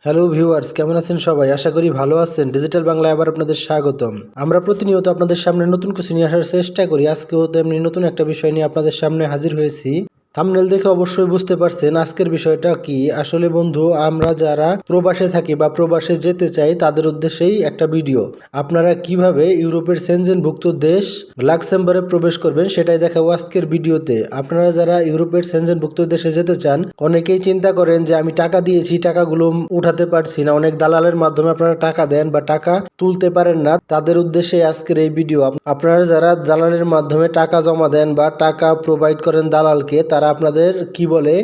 Hello viewers, কেমন আছেন সবাই? আশা করি ভালো আছেন। ডিজিটাল বাংলায় আবার আপনাদের স্বাগতম। আমরা প্রতিনিয়ত আপনাদের সামনে নতুন কিছু নিয়ে আসার চেষ্টা করি। আজকেও তেমনি নতুন একটা বিষয় নিয়ে আপনাদের সামনে হাজির হয়েছি। থাম্বনেল দেখে অবশ্যই বুঝতে পারছেন আজকের বিষয়টা কি। আসলে বন্ধু, আমরা যারা প্রবাসে থাকি বা প্রবাসে যেতে চাই তাদের উদ্দেশ্যেই একটা ভিডিও। আপনারা কিভাবে ইউরোপের সেনজেনভুক্ত দেশ লাক্সেমবার্গে প্রবেশ করবেন সেটাই দেখাবো আজকের ভিডিওতে। আপনারা যারা ইউরোপের সেনজেনভুক্ত দেশে যেতে চান, অনেকেই চিন্তা করেন যে আমি টাকা দিয়েছি, টাকাগুলো উঠাতে পারছি না। অনেক দালালের মাধ্যমে আপনারা টাকা দেন বা টাকা তুলতে পারেন না। তাদের উদ্দেশ্যে আজকের এই ভিডিও। আপনারা যারা দালালের মাধ্যমে টাকা জমা দেন বা টাকা প্রোভাইড করেন দালালকে, তারা আপনাদের কি বলে,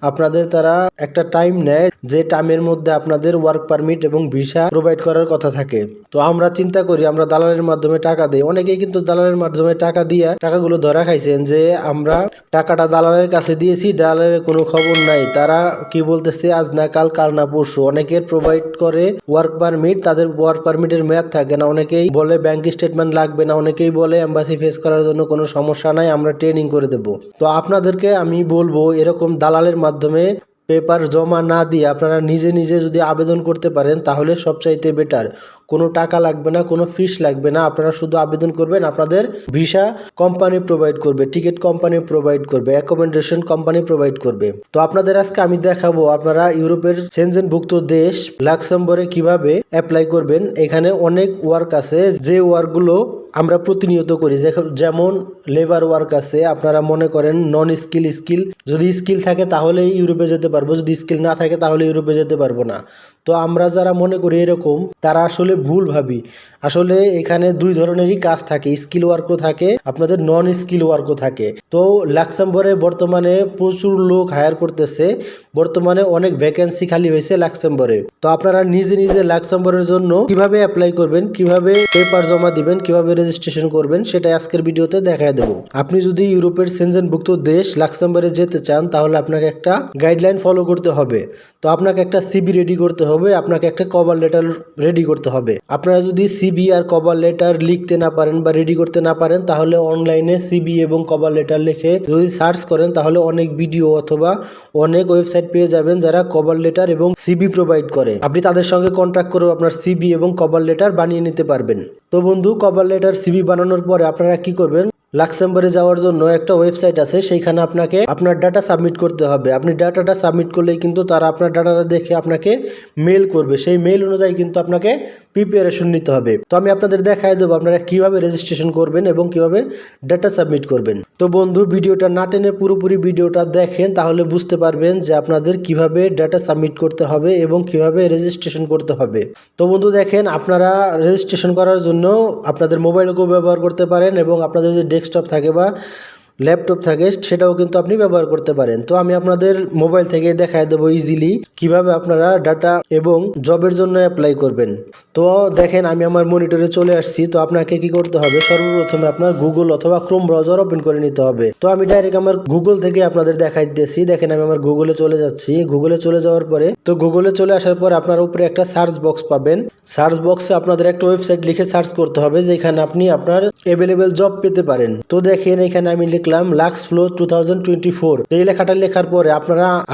আপনাদের তারা একটা টাইম নেয় যে টাইমের মধ্যে আপনাদের ওয়ার্ক পারমিট এবং ভিসা প্রোভাইড করার কথা থাকে। তো আমরা চিন্তা করি আমরা দালালের মাধ্যমে টাকা দিই। অনেকেই কিন্তু দালালের মাধ্যমে টাকা দিয়ে টাকাগুলো ধরা খাইছেন যে আমরা টাকাটা দালালের কাছে দিয়েছি, দালালের কোনো খবর নাই। তারা কি বলতেছে আজ না কাল, কাল না পরশু। অনেকের প্রোভাইড করে ওয়ার্ক পারমিট, তাদের ওয়ার্ক পারমিটের মেয়াদ থাকে না। অনেকেই বলে ব্যাংক স্টেটমেন্ট লাগবে না, অনেকেই বলে এম্বাসি ফেস করার জন্য কোনো সমস্যা নাই, আমরা ট্রেনিং করে দেব। তো আপনাদেরকে আমি বলবো এরকম দালালের মাধ্যমে পেপার জমা না দিয়ে আপনারা নিজে নিজে যদি আবেদন করতে পারেন তাহলে সবচাইতে বেটার। কোনো টাকা লাগবে না, কোনো ফিস লাগবে না। আপনারা শুধু আবেদন করবেন, আপনাদের ভিসা কোম্পানি প্রোভাইড করবে, টিকিট কোম্পানি প্রোভাইড করবে, অ্যাকোমোডেশন কোম্পানি প্রোভাইড করবে। তো আপনাদের আজকে আমি দেখাবো আপনারা ইউরোপের সেনজেনভুক্ত দেশ লাক্সেমবার্গে কিভাবে অ্যাপ্লাই করবেন। এখানে অনেক ওয়ার্ক আছে যে ওয়ার্কগুলো আমরা প্রতিনিয়ত করি। যেমন লেবার ওয়ার্ক আছে। আপনারা মনে করেন নন স্কিল, যদি স্কিল থাকে তাহলেই ইউরোপে যেতে পারবো, যদি স্কিল না থাকে তাহলে ইউরোপে যেতে পারবো না। তো আমরা যারা মনে করি এরকম, তারা আসলে ভুল ভাবি। আসলে এখানে দুই ধরনেরই কাজ থাকে, স্কিল ওয়ার্কও থাকে, আপনাদের নন স্কিল ওয়ার্কও থাকে। তো লাক্সেমবার্গে বর্তমানে প্রচুর লোক হায়ার করতেছে, বর্তমানে অনেক ভ্যাকেন্সি খালি হয়েছে লাক্সেমবার্গে। তো আপনারা নিজে নিজে লাক্সেমবার্গের জন্য কিভাবে অ্যাপ্লাই করবেন, কিভাবে পেপার জমা দিবেন, কিভাবে রেজিস্ট্রেশন করবেন সেটা আজকের ভিডিওতে দেখায় দেবো। আপনি যদি ইউরোপের সেনজেনভুক্ত দেশ লাক্সেমবার্গে যেতে চান তাহলে আপনাকে একটা গাইডলাইন ফলো করতে হবে। তো আপনাকে একটা সিবি রেডি করতে হবে, আপনাকে একটা কভার লেটার রেডি করতে হবে। আপনারা যদি সিবি আর কভার লেটার লিখতে না পারেন বা রেডি করতে না পারেন তাহলে অনলাইনে সিবি এবং কভার লেটার লিখে যদি সার্চ করেন তাহলে অনেক ভিডিও অথবা অনেক ওয়েবসাইট পেয়ে যাবেন যারা কভার লেটার এবং সিবি প্রোভাইড করে। আপনি তাদের সঙ্গে কন্ট্যাক্ট করে আপনার সিবি এবং কভার লেটার বানিয়ে নিতে পারবেন। তো বন্ধু, কভার লেটার সিবি বানানোর পরে আপনারা কি করবেন, লাক্সেমবার্গে যাওয়ার জন্য একটা ওয়েবসাইট আছে, সেইখানে আপনাকে আপনার ডাটা সাবমিট করতে হবে। আপনি ডাটাটা সাবমিট করলেই কিন্তু তারা আপনার ডাটাটা দেখে আপনাকে মেল করবে। সেই মেল অনুযায়ী কিন্তু আপনাকে প্রিপারেশন নিতে হবে। তো আমি আপনাদের দেখাই দেবো আপনারা কিভাবে রেজিস্ট্রেশন করবেন এবং কিভাবে ডাটা সাবমিট করবেন। তো বন্ধু, ভিডিওটা না টেনে পুরোপুরি ভিডিওটা দেখেন, তাহলে বুঝতে পারবেন যে আপনাদের কিভাবে ডাটা সাবমিট করতে হবে এবং কিভাবে রেজিস্ট্রেশন করতে হবে। তো বন্ধু দেখেন, আপনারা রেজিস্ট্রেশন করার জন্য আপনাদের মোবাইলকেও ব্যবহার করতে পারেন এবং আপনাদের যদি ডেস্কটপ থাকে বা ল্যাপটপ থাকে সেটাও কিন্তু আপনি ব্যবহার করতে পারেন। তো আমি আপনাদের মোবাইল থেকে দেখায় দেবো ইজিলি কিভাবে আপনারা ডাটা এবং জবের জন্য অ্যাপ্লাই করবেন। তো দেখেন, আমি আমার মনিটরে চলে আসছি। তো আপনাকে কি করতে হবে, সর্বপ্রথমে আপনার গুগল অথবা ক্রোম ব্রাউজার ওপেন করে নিতে হবে। তো আমি ডাইরেক্ট আমার গুগল থেকে আপনাদের দেখাই দিয়েছি। দেখেন, আমি আমার গুগলে চলে যাচ্ছি। গুগলে চলে যাওয়ার পরে, তো গুগলে চলে আসার পর আপনার উপরে একটা সার্চ বক্স পাবেন। সার্চ বক্সে আপনাদের একটা ওয়েবসাইট লিখে সার্চ করতে হবে যেখানে আপনি আপনার অ্যাভেলেবেল জব পেতে পারেন। তো দেখেন, এখানে আমি লিখলাম লাক্সফ্লো 2024। তো এই লেখাটা লেখার পরে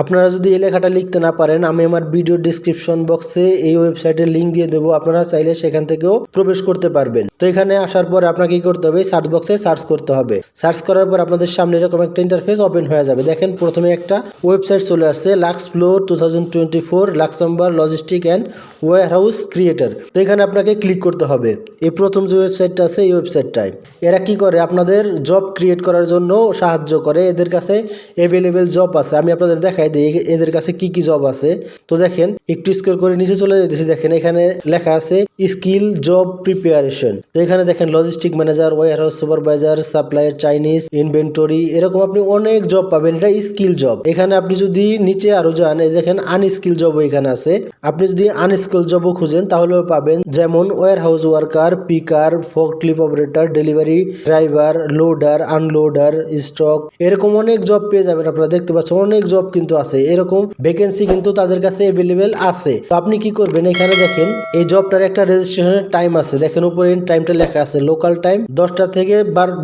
আপনারা যদি এই লেখাটা লিখতে না পারেন, আমি আমার ভিডিও ডিসক্রিপশন বক্সে এই ওয়েবসাইটের লিঙ্ক দিয়ে দেবো, আপনারা চাইলে সেখান থেকেও প্রবেশ করতে পারবেন। তো এখানে আসার পরে আপনাকে কি করতে হবে, সার্চ বক্সে সার্চ করতে হবে। সার্চ করার পর আপনাদের সামনে এরকম একটা ইন্টারফেস ওপেন হয়ে যাবে। দেখেন, প্রথমে একটা ওয়েবসাইট চলে আসছে, লাক্সফ্লো 2024 Luxembourg logistic and warehouse creator. তো এখানে আপনাকে ক্লিক করতে হবে। এই প্রথম যে ওয়েবসাইটটা আছে এই ওয়েবসাইটটায় এরা কি করে, আপনাদের জব ক্রিয়েট করার জন্য সাহায্য করে। এদের কাছে অ্যাভেলেবেল জব আছে, আমি আপনাদের দেখাই দিই এদের কাছে কি কি জব আছে। তো দেখেন, একটু স্ক্রল করে নিচে চলে যেতেছি। দেখেন, এখানে লেখা আছে স্কিল জব প্রিপারেশন। তো এখানে দেখেন logistic manager, warehouse supervisor, supplier, Chinese inventory, এরকম আপনি অনেক জব পাবেন। এটা স্কিল জব। এখানে আপনি যদি নিচে আরো যান, এই দেখেন আনস্কিল জব এখানে আছে। আপনি যদি আনস্কিল জবও খুঁজেন তাহলেও পাবেন, যেমন warehouse worker, picker, forklift operator, delivery driver, loader, unloader, recruiter, stock, এরকম অনেক জব পেয়ে যাবেন। আপনারা দেখতে পাচ্ছেন অনেক জব কিন্তু আছে, এরকম ভ্যাকেন্সি কিন্তু তাদের কাছে অ্যাভেলেবেল আছে। তো আপনি কি করবেন, এখানে দেখেন এই জবটার একটা রেজিস্ট্রেশনের টাইম আছে, দেখেন উপরে টাইমটা লেখা আছে লোকাল টাইম 10টা থেকে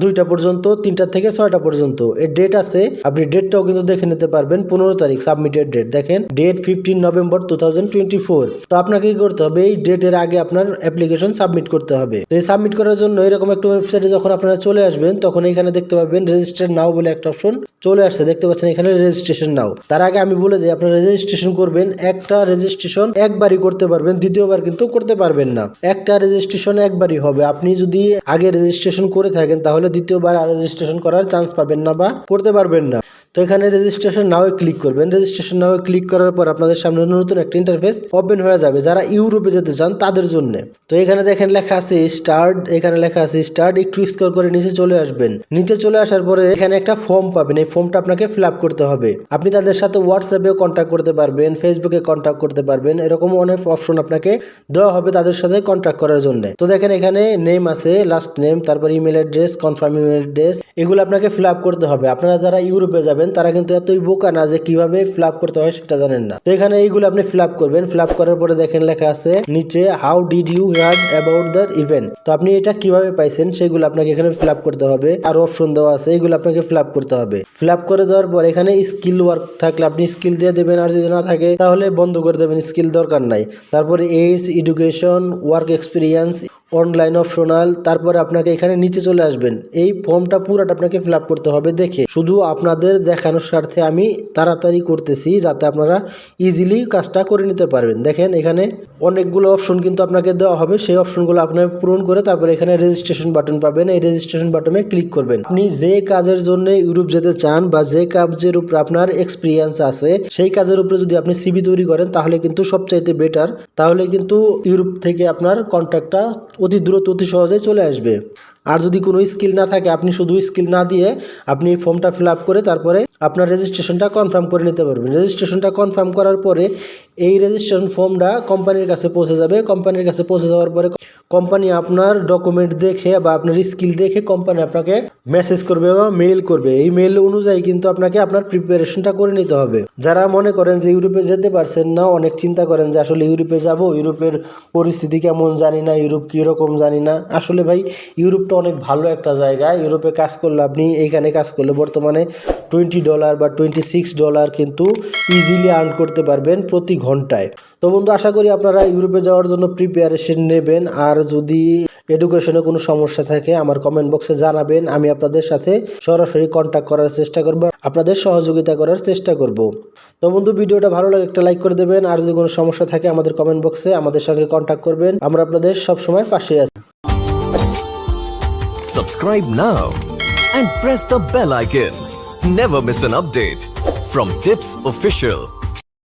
2টা পর্যন্ত, 3টা থেকে 6টা পর্যন্ত। এর ডেট আছে, আপনি ডেটটাও কিন্তু দেখে নিতে পারবেন। 15 তারিখ সাবমিটেড ডেট, দেখেন ডেট 15 নভেম্বর 2024। তো আপনাকে কি করতে হবে, এই ডেটের আগে আপনার অ্যাপ্লিকেশন সাবমিট করতে হবে। তো এই সাবমিট করার জন্য এরকম একটা ওয়েবসাইটে যখন আপনারা চলে আসবেন, তখন এখানে দেখতে পাবেন রেজিস্টার নাও বলে একটা অপশন চলে আসছে, দেখতে পাচ্ছেন এখানে রেজিস্ট্রেশন নাও। তার আগে আমি বলে দিই, আপনারা রেজিস্ট্রেশন করবেন, একটা রেজিস্ট্রেশন একবারই করতে পারবেন, দ্বিতীয়বার কিন্তু করতে পারবেন না। একটা রেজিস্ট্রেশন একবারই হবে। আপনি যদি আগে রেজিস্ট্রেশন করে থাকেন তাহলে দ্বিতীয়বার আর রেজিস্ট্রেশন করার চান্স পাবেন না বা করতে পারবেন না। তো এখানে রেজিস্ট্রেশন নাও ক্লিক করবেন। রেজিস্ট্রেশন নাও ক্লিক করার পর আপনাদের সামনে নতুন একটা ইন্টারফেস ওপেন হয়ে যাবে যারা ইউরোপে যেতে চান তাদের জন্য। তো এখানে দেখেন লেখা আছে স্টার্ট, এখানে লেখা আছে স্টার্ট। একটু স্ক্রল করে নিচে চলে আসবেন। নিচে চলে আসার পরে এখানে একটা ফর্ম পাবেন, এই ফর্মটা আপনাকে ফিল আপ করতে হবে। আপনি তাদের সাথে হোয়াটসঅ্যাপে কন্ট্যাক্ট করতে পারবেন, ফেসবুকে কন্ট্যাক্ট করতে পারবেন, এরকম অনেক অপশন আপনাকে দেওয়া হবে তাদের সাথে কন্ট্যাক্ট করার জন্য। তো দেখেন এখানে নেম আছে, লাস্ট নেম, তারপর email address, confirm email address, এগুলো আপনাকে ফিল আপ করতে হবে। আপনারা যারা ইউরোপে যাবেন তারা কিন্তু এতই বোকা না যে কিভাবে ফিল আপ করতে হয় সেটা জানেন না। তো এখানে এইগুলো আপনি ফিল আপ করবেন। ফিল আপ করার পরে দেখেন লেখা আছে নিচে how did you heard about the event. তো আপনি এটা কিভাবে পাইছেন সেগুলো আপনাকে এখানে ফিল আপ করতে হবে। আর অপশন দেওয়া আছে, এগুলো আপনাকে ফিল আপ করতে হবে। ফিল আপ করে দেওয়ার পর এখানে স্কিল ওয়ার্ক থাকলে আপনি স্কিল দিয়ে দেবেন, আর যদি না থাকে তাহলে বন্ধ করে দেবেন, স্কিল দরকার নাই। তারপরে age, education, work experience, online optional. তারপরে আপনাকে এখানে নিচে চলে আসবেন। এই ফর্মটা পুরোটা আপনাকে ফিল আপ করতে হবে দেখে। শুধু আপনাদের দেখানোর স্বার্থে আমি তাড়াতাড়ি করতেছি যাতে আপনারা ইজিলি কাজটা করে নিতে পারবেন। দেখেন এখানে অনেকগুলো অপশন কিন্তু আপনাকে দেওয়া হবে, সেই অপশনগুলো আপনাকে পূরণ করে তারপরে এখানে রেজিস্ট্রেশন বাটন পাবেন। এই রেজিস্ট্রেশন বাটনে ক্লিক করবেন। আপনি যে কাজের জন্য ইউরোপ যেতে চান বা যে কাজের উপর আপনার এক্সপিরিয়েন্স আছে সেই কাজের উপরে যদি আপনি সিভি তৈরি করেন তাহলে কিন্তু সবচাইতে বেটার। তাহলে কিন্তু ইউরোপ থেকে আপনার কন্ট্যাক্টটা অতি দ্রুত অতি সহজে চলে আসবে। আর যদি কোনো স্কিল না থাকে, আপনি শুধু স্কিল না দিয়ে আপনি ফর্মটা ফিল আপ করে তারপরে আপনার রেজিস্ট্রেশনটা কনফার্ম করে নিতে পারবেন। রেজিস্ট্রেশনটা কনফার্ম করার পরে এই রেজিস্ট্রেশন ফর্মটা কোম্পানির কাছে পৌঁছে যাবে। কোম্পানির কাছে পৌঁছে যাওয়ার পরে কোম্পানি আপনার ডকুমেন্ট দেখে বা আপনার স্কিল দেখে কোম্পানি আপনাকে মেসেজ করবে বা মেইল করবে। এই মেইল অনুযায়ী কিন্তু আপনাকে আপনার প্রিপারেশনটা করে নিতে হবে। যারা মনে করেন যে ইউরোপে যেতে পারছেন না, অনেক চিন্তা করেন যে আসলে ইউরোপে যাব, ইউরোপের পরিস্থিতি কেমন জানি না, ইউরোপ কীরকম জানি না। আসলে ভাই ইউরোপটা অনেক ভালো একটা জায়গা। ইউরোপে কাজ করলে আপনি এইখানে কাজ করলে বর্তমানে $20 বা $26 কিন্তু ইজিলি আর্ন করতে পারবেন প্রতি ঘন্টায়। তো বন্ধু, আশা করি আপনারা ইউরোপে যাওয়ার জন্য প্রিপারেশন নেবেন। আর যদি এডুকেশনে কোনো সমস্যা থাকে আমার কমেন্ট বক্সে জানাবেন, আমি আপনাদের সাথে সরাসরি কন্ট্যাক্ট করার চেষ্টা করব, আপনাদের সহযোগিতা করার চেষ্টা করব। তো বন্ধু, ভিডিওটা ভালো লাগে একটা লাইক করে দেবেন। আর যদি কোনো সমস্যা থাকে আমাদের কমেন্ট বক্সে আমাদের সঙ্গে কন্ট্যাক্ট করবেন, আমরা আপনাদের সবসময় পাশে আছি। Subscribe now and press the bell icon. Never miss an update from Tips Official.